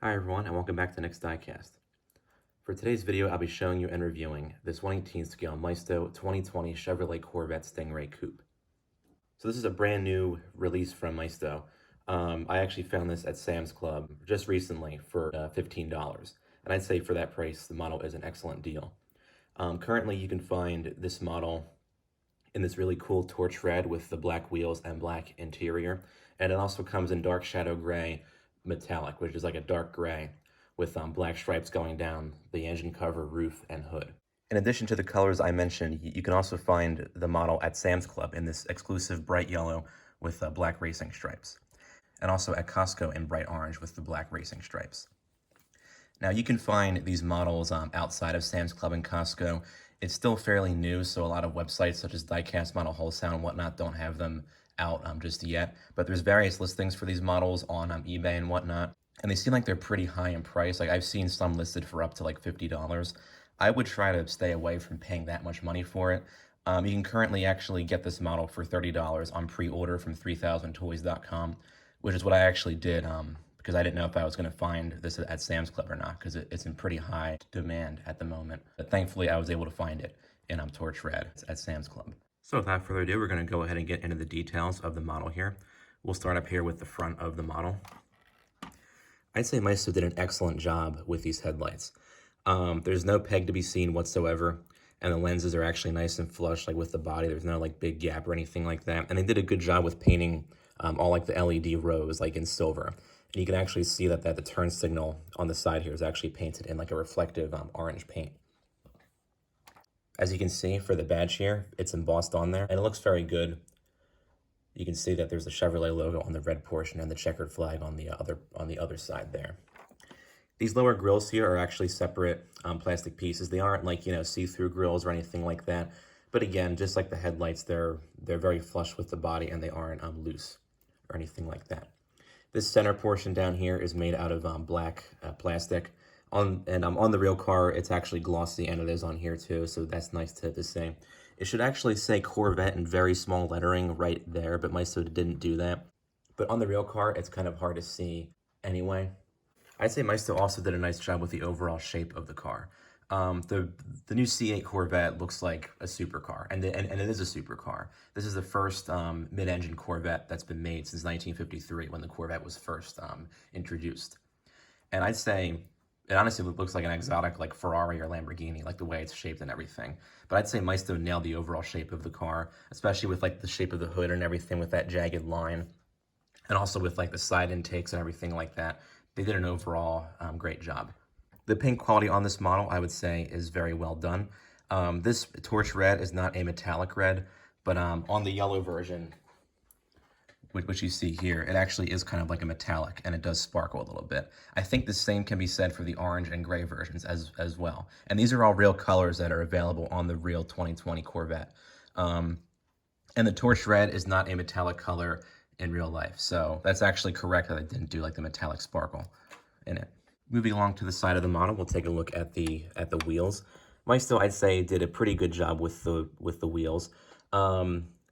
Hi everyone, and welcome back to the next diecast. For today's video, I'll be showing you and reviewing this 1/18 scale Maisto 2020 Chevrolet Corvette Stingray Coupe. So this is a brand new release from Maisto. I actually found this at Sam's Club just recently for $15, and I'd say for that price, the model is an excellent deal. Currently, you can find this model in this really cool torch red with the black wheels and black interior, and it also comes in dark shadow gray metallic, which is like a dark gray with black stripes going down the engine cover, roof, and hood. In addition to the colors I mentioned, you can also find the model at Sam's Club in this exclusive bright yellow with black racing stripes, and also at Costco in bright orange with the black racing stripes. Now you can find these models outside of Sam's Club and Costco. It's still fairly new, so a lot of websites such as Diecast Model Wholesale and whatnot don't have them out just yet. But there's various listings for these models on eBay and whatnot, and they seem like they're pretty high in price. Like I've seen some listed for up to like $50. I would try to stay away from paying that much money for it. You can currently actually get this model for $30 on pre-order from 3000toys.com, which is what I actually did because I didn't know if I was going to find this at Sam's Club or not, because it's in pretty high demand at the moment. But thankfully, I was able to find it in torch red at Sam's Club. So without further ado, we're going to go ahead and get into the details of the model here. We'll start up here with the front of the model. I'd say Maisto did an excellent job with these headlights. There's no peg to be seen whatsoever, and the lenses are actually nice and flush, like with the body. There's no like big gap or anything like that. And they did a good job with painting all like the LED rows like in silver. And you can actually see that the turn signal on the side here is actually painted in like a reflective orange paint. As you can see for the badge here, it's embossed on there and it looks very good. You can see that there's the Chevrolet logo on the red portion and the checkered flag on the other side there. These lower grills here are actually separate plastic pieces. They aren't like, see-through grills or anything like that. But again, just like the headlights, they're very flush with the body and they aren't loose or anything like that. This center portion down here is made out of black plastic. On the real car, it's actually glossy, and it is on here too, so that's nice to say. It should actually say Corvette in very small lettering right there, but Maisto didn't do that. But on the real car, it's kind of hard to see anyway. I'd say Maisto also did a nice job with the overall shape of the car. The new C8 Corvette looks like a supercar, and it is a supercar. This is the first mid-engine Corvette that's been made since 1953, when the Corvette was first introduced. And I'd say it honestly looks like an exotic, like Ferrari or Lamborghini, like the way it's shaped and everything. But I'd say Maisto nailed the overall shape of the car, especially with like the shape of the hood and everything with that jagged line, and also with like the side intakes and everything like that. They did an overall great job. The paint quality on this model, I would say, is very well done. This torch red is not a metallic red, but on the yellow version, which you see here, it actually is kind of like a metallic, and it does sparkle a little bit. I think the same can be said for the orange and gray versions as well. And these are all real colors that are available on the real 2020 Corvette. And the torch red is not a metallic color in real life, so that's actually correct that I didn't do like the metallic sparkle in it. Moving along to the side of the model, we'll take a look at the wheels. Maisto, I'd say, did a pretty good job with the wheels.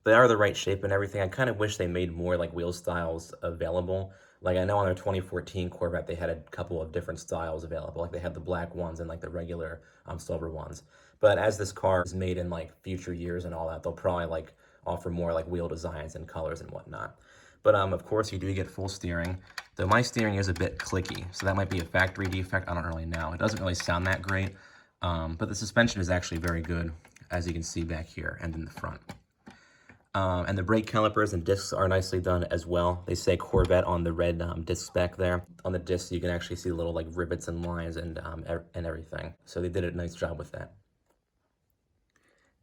They are the right shape and everything. I kind of wish they made more like wheel styles available. Like I know on their 2014 Corvette, they had a couple of different styles available. Like they had the black ones and like the regular silver ones. But as this car is made in like future years and all that, they'll probably like offer more like wheel designs and colors and whatnot. But of course, you do get full steering, though my steering is a bit clicky, so that might be a factory defect. I don't really know. It doesn't really sound that great, but the suspension is actually very good, as you can see back here and in the front. And the brake calipers and discs are nicely done as well. They say Corvette on the red discs back there. On the discs, you can actually see little like rivets and lines and everything. So they did a nice job with that.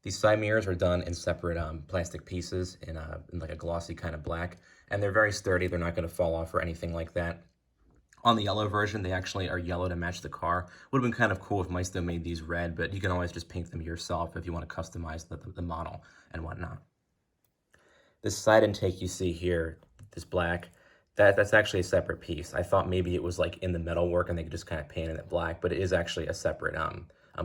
These side mirrors are done in separate plastic pieces in like a glossy kind of black, and they're very sturdy. They're not going to fall off or anything like that. On the yellow version, they actually are yellow to match the car. Would have been kind of cool if Maisto made these red, but you can always just paint them yourself if you want to customize the model and whatnot. This side intake you see here, this black, that's actually a separate piece. I thought maybe it was like in the metal work and they could just kind of paint it black, but it is actually a separate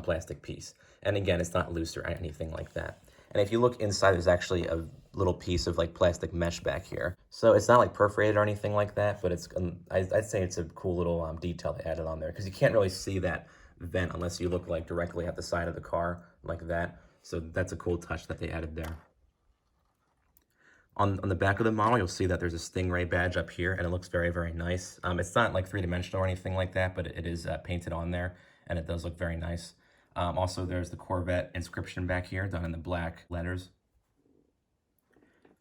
plastic piece. And again, it's not loose or anything like that. And if you look inside, there's actually a little piece of like plastic mesh back here. So it's not like perforated or anything like that, but it's I'd say it's a cool little detail they added on there, because you can't really see that vent unless you look like directly at the side of the car like that. So that's a cool touch that they added there. On the back of the model, you'll see that there's a Stingray badge up here, and it looks very, very nice. It's not like three-dimensional or anything like that, but it is painted on there, and it does look very nice. Also, there's the Corvette inscription back here, done in the black letters.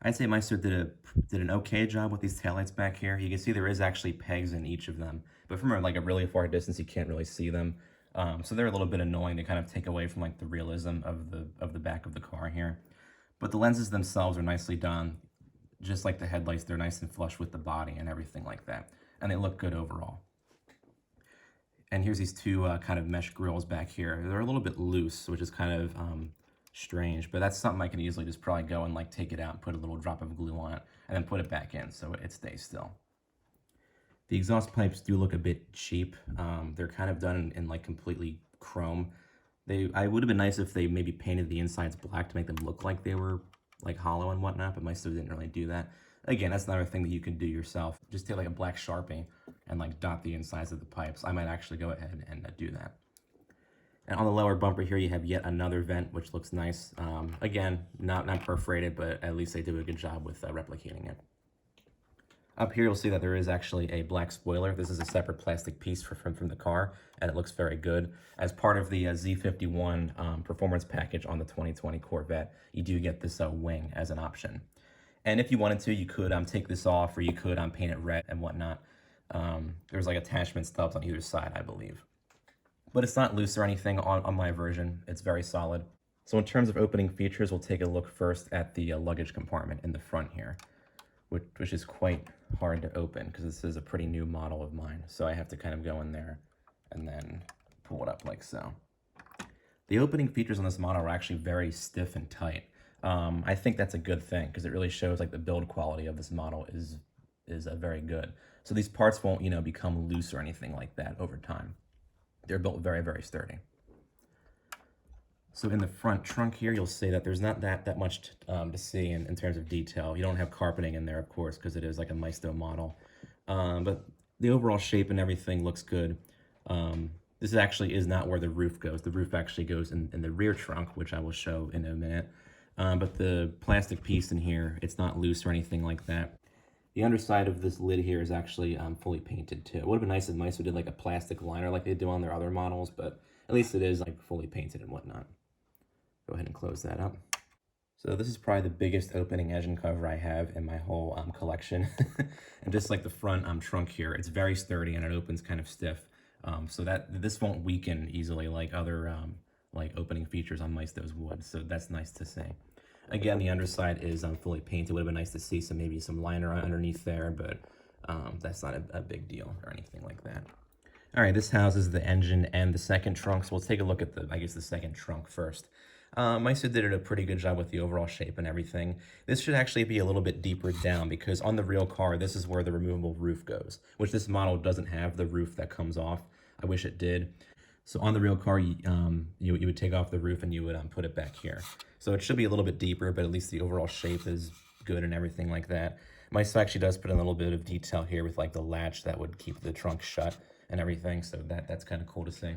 I'd say Maisto did an okay job with these taillights back here. You can see there is actually pegs in each of them, but from like a really far distance, you can't really see them. So they're a little bit annoying to kind of take away from like the realism of the back of the car here. But the lenses themselves are nicely done. Just like the headlights, they're nice and flush with the body and everything like that. And they look good overall. And here's these two kind of mesh grills back here. They're a little bit loose, which is kind of strange, but that's something I can easily just probably go and like take it out and put a little drop of glue on it and then put it back in so it stays still. The exhaust pipes do look a bit cheap. They're kind of done in like completely chrome. I would have been nice if they maybe painted the insides black to make them look like they were like hollow and whatnot, but Maisto didn't really do that. Again, that's another thing that you can do yourself. Just take like a black Sharpie and like dot the insides of the pipes. I might actually go ahead and do that. And on the lower bumper here, you have yet another vent, which looks nice. Again, not perforated, but at least they did a good job with replicating it. Up here, you'll see that there is actually a black spoiler. This is a separate plastic piece from the car, and it looks very good. As part of the Z51 performance package on the 2020 Corvette, you do get this wing as an option. And if you wanted to, you could take this off, or you could paint it red and whatnot. There's like attachment stubs on either side, I believe. But it's not loose or anything on my version. It's very solid. So in terms of opening features, we'll take a look first at the luggage compartment in the front here, which is quite hard to open because this is a pretty new model of mine. So I have to kind of go in there and then pull it up like so. The opening features on this model are actually very stiff and tight. I think that's a good thing because it really shows like the build quality of this model is very good. So these parts won't, become loose or anything like that over time. They're built very, very sturdy. So in the front trunk here, you'll see that there's not that much to see in terms of detail. You don't have carpeting in there, of course, because it is like a Maisto model. But the overall shape and everything looks good. This actually is not where the roof goes. The roof actually goes in the rear trunk, which I will show in a minute. But the plastic piece in here, it's not loose or anything like that. The underside of this lid here is actually fully painted too. It would have been nice if Maisto did like a plastic liner like they do on their other models, but at least it is like fully painted and whatnot. Go ahead and close that up. So this is probably the biggest opening engine cover I have in my whole collection. And just like the front trunk here, it's very sturdy and it opens kind of stiff. So that this won't weaken easily like other like opening features on Maisto's wood. So that's nice to see. Again, the underside is fully painted. It would have been nice to see maybe some liner underneath there, but that's not a big deal or anything like that. All right, this houses the engine and the second trunk. So we'll take a look at the second trunk first. Maisto did a pretty good job with the overall shape and everything. This should actually be a little bit deeper down because on the real car, this is where the removable roof goes, which this model doesn't have the roof that comes off. I wish it did. So on the real car, you would take off the roof and you would put it back here. So it should be a little bit deeper, but at least the overall shape is good and everything like that. Maisto actually does put in a little bit of detail here with like the latch that would keep the trunk shut and everything. So that's kind of cool to see.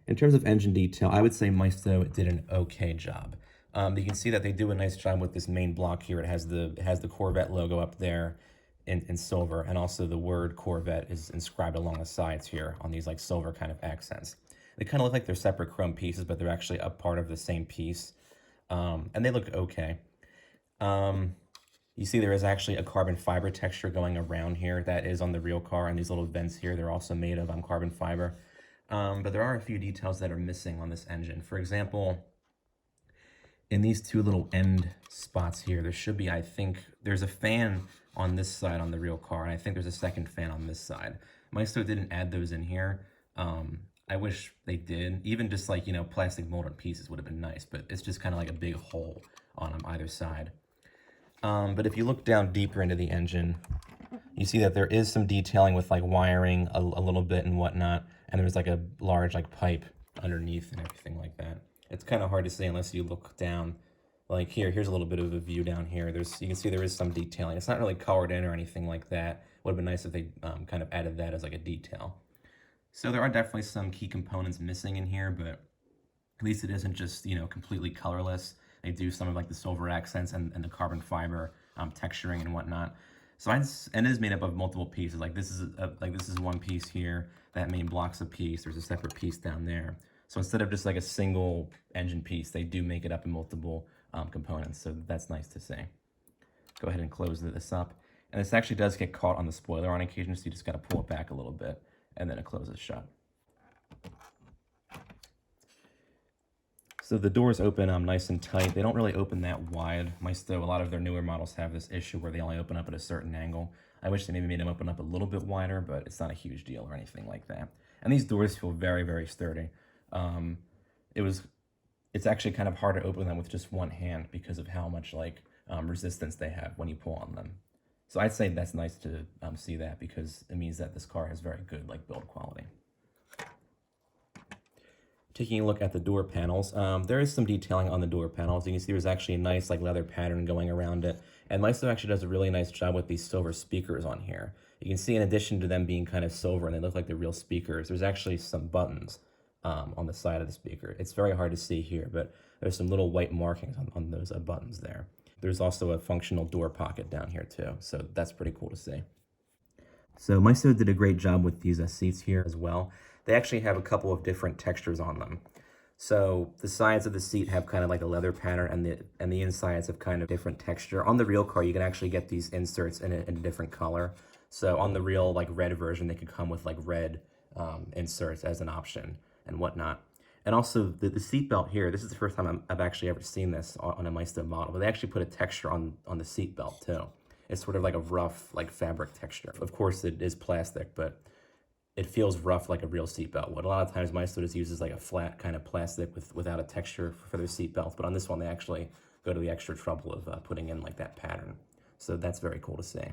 In terms of engine detail, I would say Maisto did an okay job. You can see that they do a nice job with this main block here. It has the Corvette logo up there in silver, and also the word Corvette is inscribed along the sides here on these like silver kind of accents. They kind of look like they're separate chrome pieces, but they're actually a part of the same piece. And they look okay. You see there is actually a carbon fiber texture going around here that is on the real car, and these little vents here, they're also made of carbon fiber. But there are a few details that are missing on this engine. For example, in these two little end spots here, there should be, I think, there's a fan on this side on the real car, and I think there's a second fan on this side. Maisto didn't add those in here. I wish they did. Even just like, plastic molded pieces would have been nice, but it's just kind of like a big hole on either side. But if you look down deeper into the engine, you see that there is some detailing with like wiring a little bit and whatnot. And there's like a large like pipe underneath and everything like that. It's kind of hard to see unless you look down Like here's a little bit of a view down here. You can see there is some detailing. It's not really colored in or anything like that. Would have been nice if they kind of added that as like a detail. So there are definitely some key components missing in here, but at least it isn't just, completely colorless. They do some of like the silver accents and the carbon fiber texturing and whatnot. So and it is made up of multiple pieces. Like this is one piece here that main blocks a piece. There's a separate piece down there. So instead of just like a single engine piece, they do make it up in multiple components. So that's nice to see. Go ahead and close this up. And this actually does get caught on the spoiler on occasion, so you just got to pull it back a little bit, and then it closes shut. So the doors open nice and tight. They don't really open that wide. Maisto, a lot of their newer models have this issue where they only open up at a certain angle. I wish they maybe made them open up a little bit wider, but it's not a huge deal or anything like that. And these doors feel very, very sturdy. It's actually kind of hard to open them with just one hand because of how much resistance they have when you pull on them. So I'd say that's nice to see that, because it means that this car has very good build quality. Taking a look at the door panels, there is some detailing on the door panels. You can see there's actually a nice leather pattern going around it. And Maisto actually does a really nice job with these silver speakers on here. You can see in addition to them being kind of silver and they look like they're real speakers, there's actually some buttons on the side of the speaker. It's very hard to see here, but there's some little white markings on those buttons there. There's also a functional door pocket down here too, so that's pretty cool to see. So Maisto did a great job with these seats here as well. They actually have a couple of different textures on them. So the sides of the seat have kind of like a leather pattern, and the insides have kind of different texture. On the real car, you can actually get these inserts in a different color. So on the real red version, they could come with red inserts as an option and whatnot. And also the seat belt here, this is the first time I've actually ever seen this on a Maisto model, but they actually put a texture on the seat belt too. It's sort of like a rough fabric texture. Of course it is plastic, but it feels rough like a real seatbelt would. A lot of times Maisto just uses a flat kind of plastic without a texture for their seatbelts, but on this one they actually go to the extra trouble of putting in that pattern. So that's very cool to see.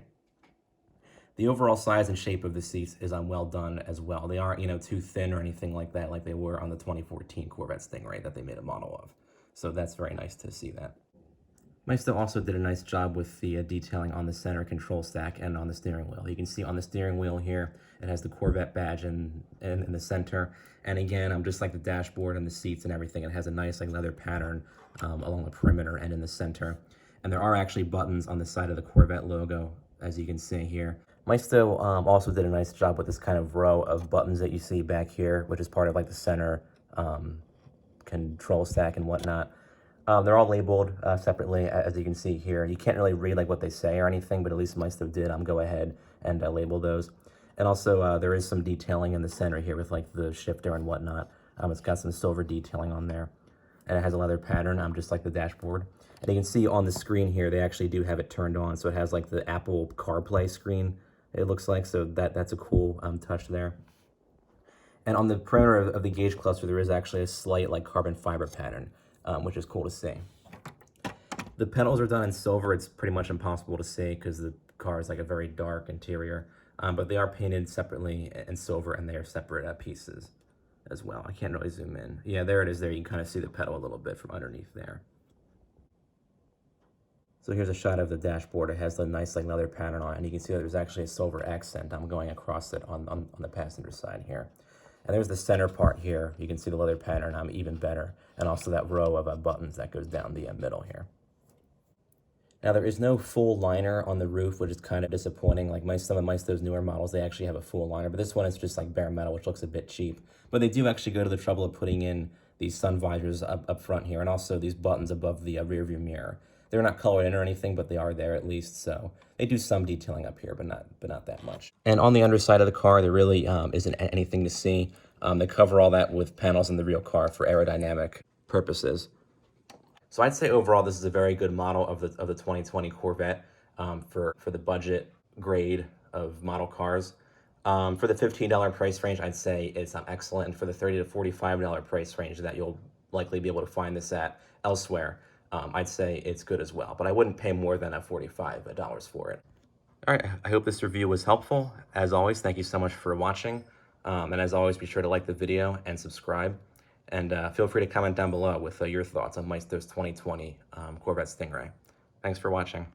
The overall size and shape of the seats is well done as well. They aren't too thin or anything like that, like they were on the 2014 Corvette Stingray that they made a model of. So that's very nice to see that. Maisto also did a nice job with the detailing on the center control stack and on the steering wheel. You can see on the steering wheel here, it has the Corvette badge in the center. And again, just like the dashboard and the seats and everything, it has a nice leather pattern along the perimeter and in the center. And there are actually buttons on the side of the Corvette logo, as you can see here. Maisto also did a nice job with this kind of row of buttons that you see back here, which is part of the center control stack and whatnot. They're all labeled separately, as you can see here. You can't really read what they say or anything, but at least Maisto did go ahead and label those. And also there is some detailing in the center here with the shifter and whatnot. It's got some silver detailing on there, and it has a leather pattern, just like the dashboard. And you can see on the screen here, they actually do have it turned on, so it has the Apple CarPlay screen, it looks like. So that's a cool touch there. And on the perimeter of the gauge cluster, there is actually a slight carbon fiber pattern, which is cool to see. The pedals are done in silver. It's pretty much impossible to see because the car is a very dark interior, but they are painted separately in silver, and they are separate pieces as well. I can't really zoom in. Yeah, there it is there. You can kind of see the pedal a little bit from underneath there. So here's a shot of the dashboard. It has the nice leather pattern on it, and you can see that there's actually a silver accent going across it on the passenger side here. And there's the center part here. You can see the leather pattern even better, and also that row of buttons that goes down the middle here. Now there is no full liner on the roof, which is kind of disappointing. Some of Maisto's newer models, they actually have a full liner, but this one is just bare metal, which looks a bit cheap. But they do actually go to the trouble of putting in these sun visors up front here, and also these buttons above the rear view mirror. They're not colored in or anything, but they are there at least, so they do some detailing up here, but not that much. And on the underside of the car, there really isn't anything to see. They cover all that with panels in the real car for aerodynamic purposes. So I'd say overall, this is a very good model of the 2020 Corvette for the budget grade of model cars. For the $15 price range, I'd say it's excellent, and for the $30 to $45 price range that you'll likely be able to find this at elsewhere, I'd say it's good as well, but I wouldn't pay more than $45 for it. All right, I hope this review was helpful. As always, thank you so much for watching. And as always, be sure to like the video and subscribe. And feel free to comment down below with your thoughts on Maisto's 2020 Corvette Stingray. Thanks for watching.